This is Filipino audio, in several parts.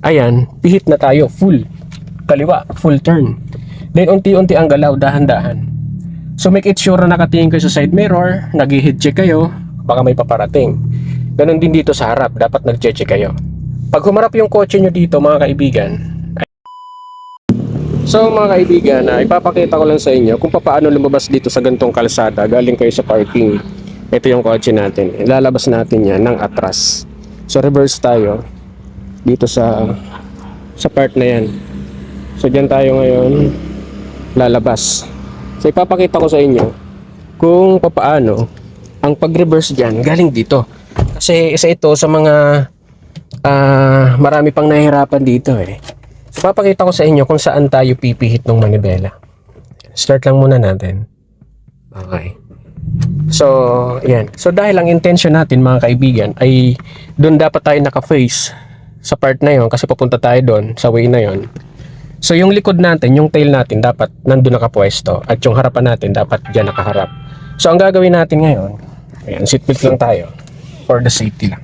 Ayan, pihit na tayo, full. Kaliwa, full turn. Then unti-unti ang galaw, dahan-dahan. So make it sure na nakatingin kayo sa side mirror, nag-head check kayo, baka may paparating. Ganon din dito sa harap, dapat nag-check kayo. Pag humarap yung kotse nyo dito mga kaibigan, so mga kaibigan, ipapakita ko lang sa inyo kung paano lumabas dito sa gantong kalsada, galing kayo sa parking. Ito yung kotse natin, ilalabas natin yan ng atras. So reverse tayo dito sa part na yan. So dyan tayo ngayon lalabas. So ipapakita ko sa inyo kung paano ang pag-reverse dyan galing dito. Kasi isa ito sa mga marami pang nahihirapan dito eh. So papakita ko sa inyo kung saan tayo pipihit ng manibela. Start lang muna natin. Okay. So yan. So dahil ang intention natin mga kaibigan ay doon dapat tayo naka-face sa part na yon kasi papunta tayo doon sa way na yon. So yung likod natin, yung tail natin dapat nandun nakapwesto at yung harapan natin dapat dyan nakaharap. So ang gagawin natin ngayon, ayan, seatbelt lang tayo for the safety lang.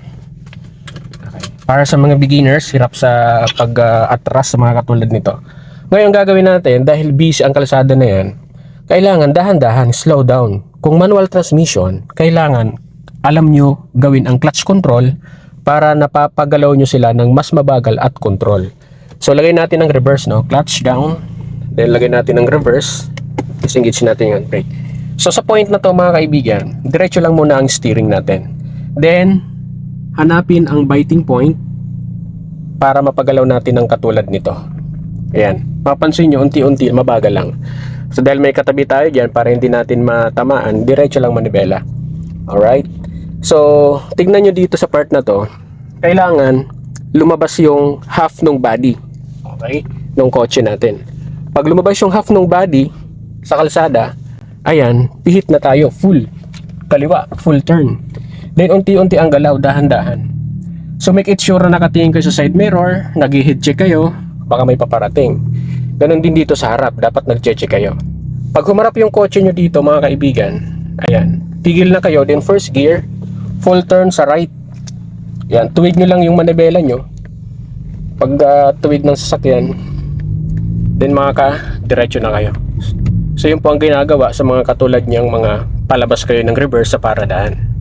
Okay. Para sa mga beginners, hirap sa pag-atras sa mga katulad nito. Ngayon gagawin natin, dahil busy ang kalsada na yan, kailangan dahan-dahan, slow down. Kung manual transmission, kailangan alam nyo gawin ang clutch control para napapagalaw nyo sila ng mas mabagal at control. So lagay natin ang reverse, no? Clutch down. Then lagay natin ang reverse. Disengage natin yung brake. So sa point na to mga kaibigan, diretso lang muna ang steering natin. Then hanapin ang biting point para mapagalaw natin ang katulad nito. Ayan. Mapansin nyo, unti-unti, mabagal lang. So dahil may katabi tayo dyan para hindi natin matamaan, diretso lang manibela. Alright? So tignan nyo dito sa part na to, kailangan lumabas yung half ng body. Okay? Ng kotse natin. Pag lumabas yung half ng body sa kalsada, ayan, pihit na tayo, full. Kaliwa, full turn. Then unti-unti ang galaw, dahan-dahan. So make it sure na nakatingin kayo sa side mirror, nag-head check kayo, baka may paparating. Ganon din dito sa harap, dapat nag-check kayo. Pag humarap yung kotse nyo dito mga kaibigan, ayan, tigil na kayo, then first gear, full turn sa right. Yan, tuwid nyo lang yung manibela nyo. Pag tuwid ng sasakyan, then diretso na kayo. So yun po ang ginagawa sa mga katulad niyang mga palabas kayo ng reverse sa paradaan.